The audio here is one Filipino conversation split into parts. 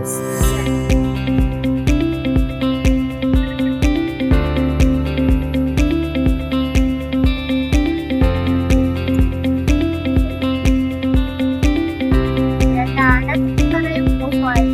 guys. Ayan na, nandito na yung profile.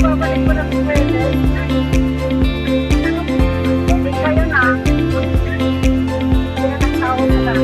Babalik ko na pwede. Hindi kayo na. Kaya nagtawag na lang.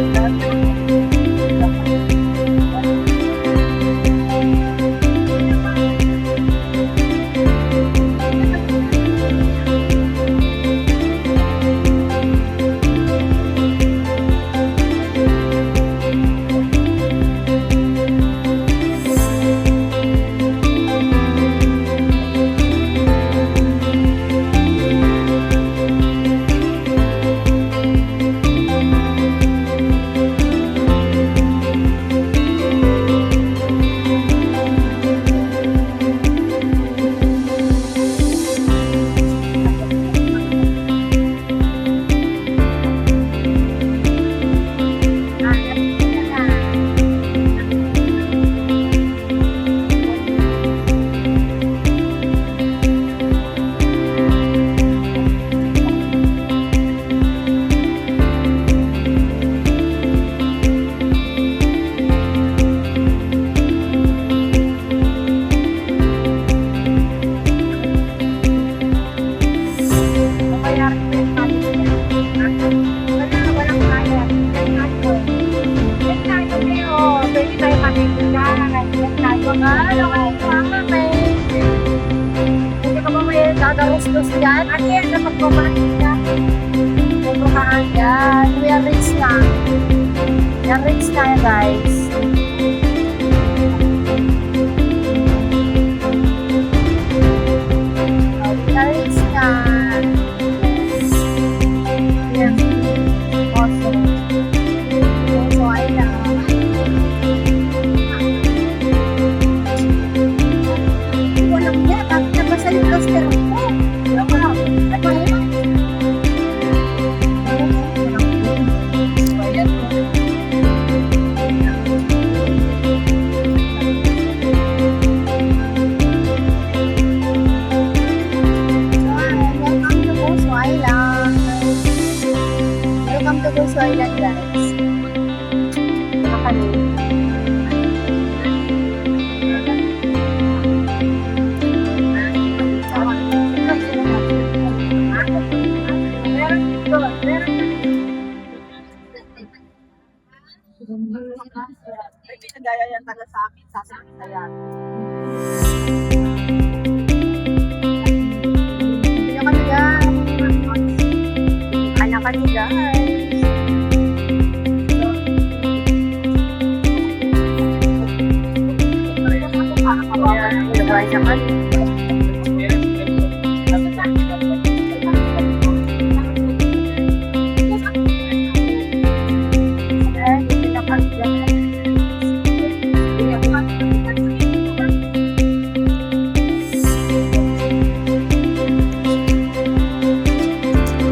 Dadarus-dus yan. At yan, napag-kumain yan. Pagkumaan yan. We are rich na. We are rich na yan, guys. We are rich na. Yes. Awesome. So, ay lang. Walang yan. Bakit na ba sa litos pero Puso Island, guys. Nakakalit. May pinagaya yan taga sa akin, sasabihin na yan. Hindi kami, guys. Anak kami, guys. Ayan, naman.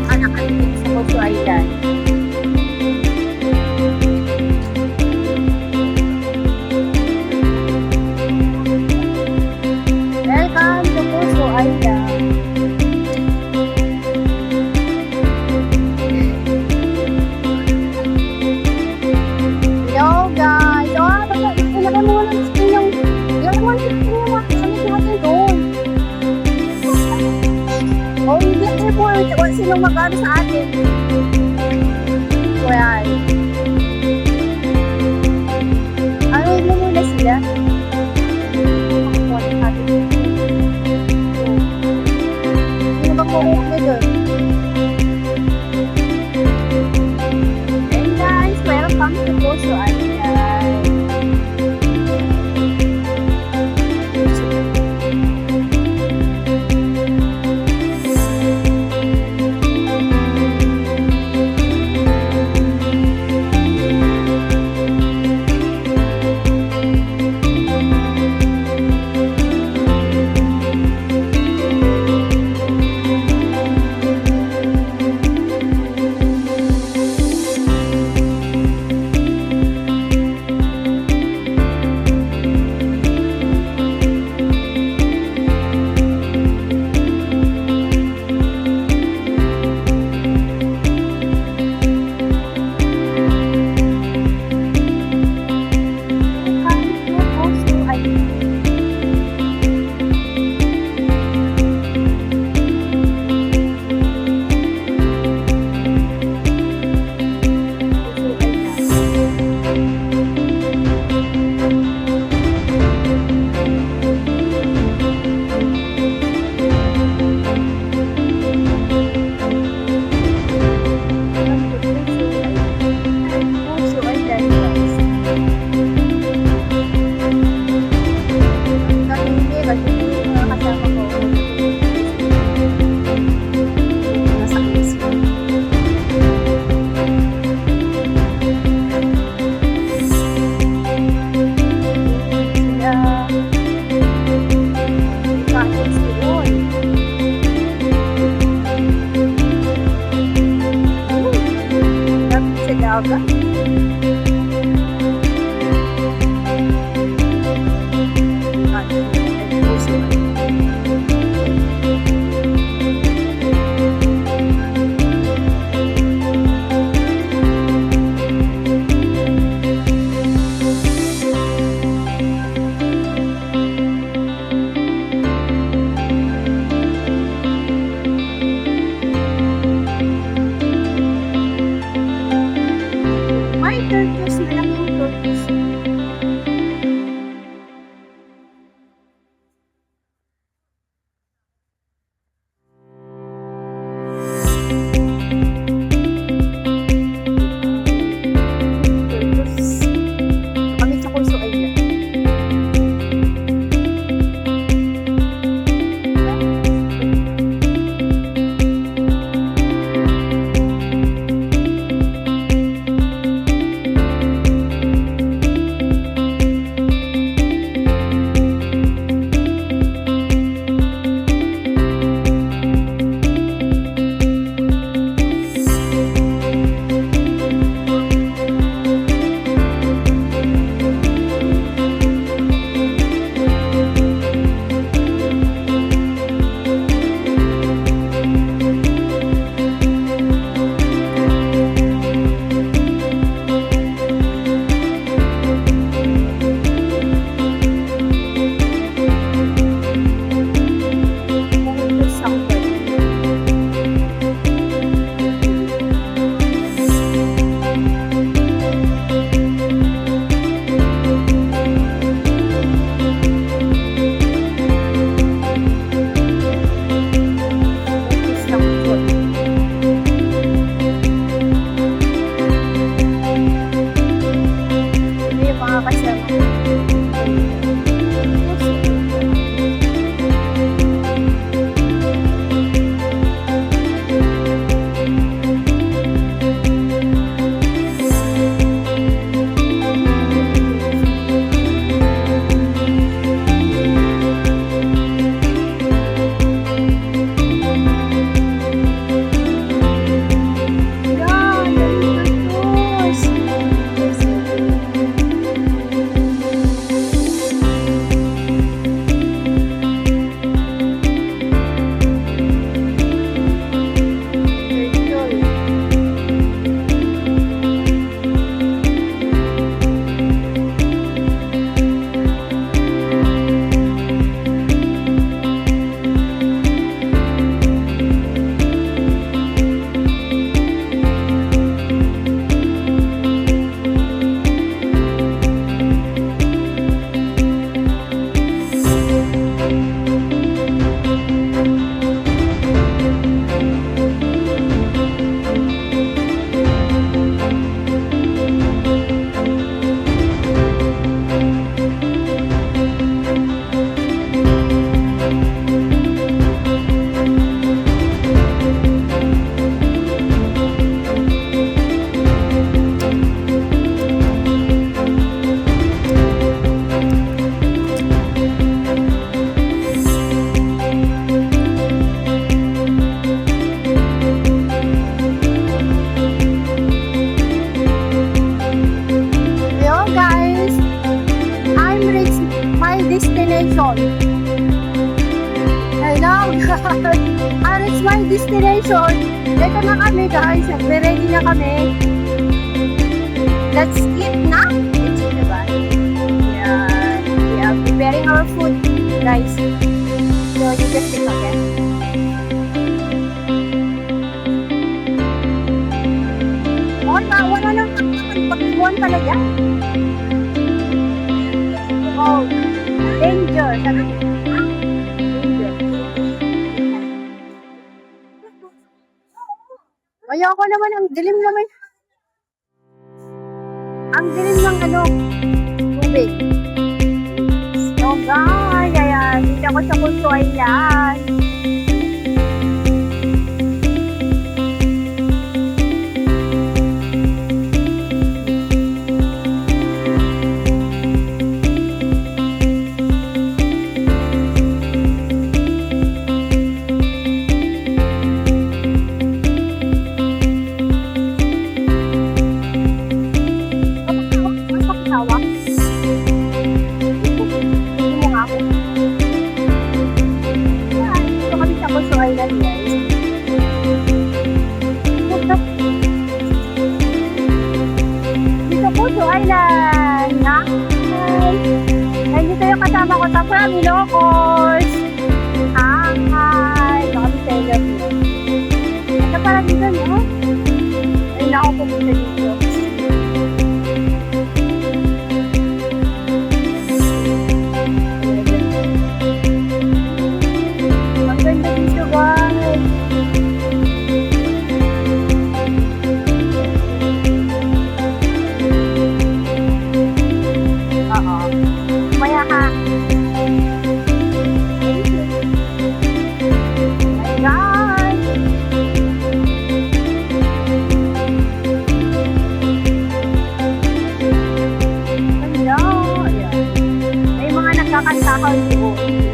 Anak kami sa Puso Island. Welcome to Puso Island. Hello guys! Ilagay mo lang sa inyong natin doon. Hindi po, sinong mag-ano sa atin. Well, destination. Hello guys! And it's my destination. Ito na kami guys. Ready na kami. Let's eat na. Let's eat, diba? Yeah. We are preparing our food, guys. So, you just take okay? Wala lang pag-iwan pala yan. Oh, danger. Sabi niya. Danger. Ayoko naman, ang dilim naman. Ang dilim ng tubig. So guys, ayan, dito ako sa Punto Island. Dito po sa island. Hi! Nandito yung kasama ko sa Ilocos. Hi! Ito kami sa Ilocos. Ito pala dito, no? Ayun ako pumunta dito. Ang ganda dito, guys. Maya ha. My God. Hello. Ayan. May mga nagkakantahan doon.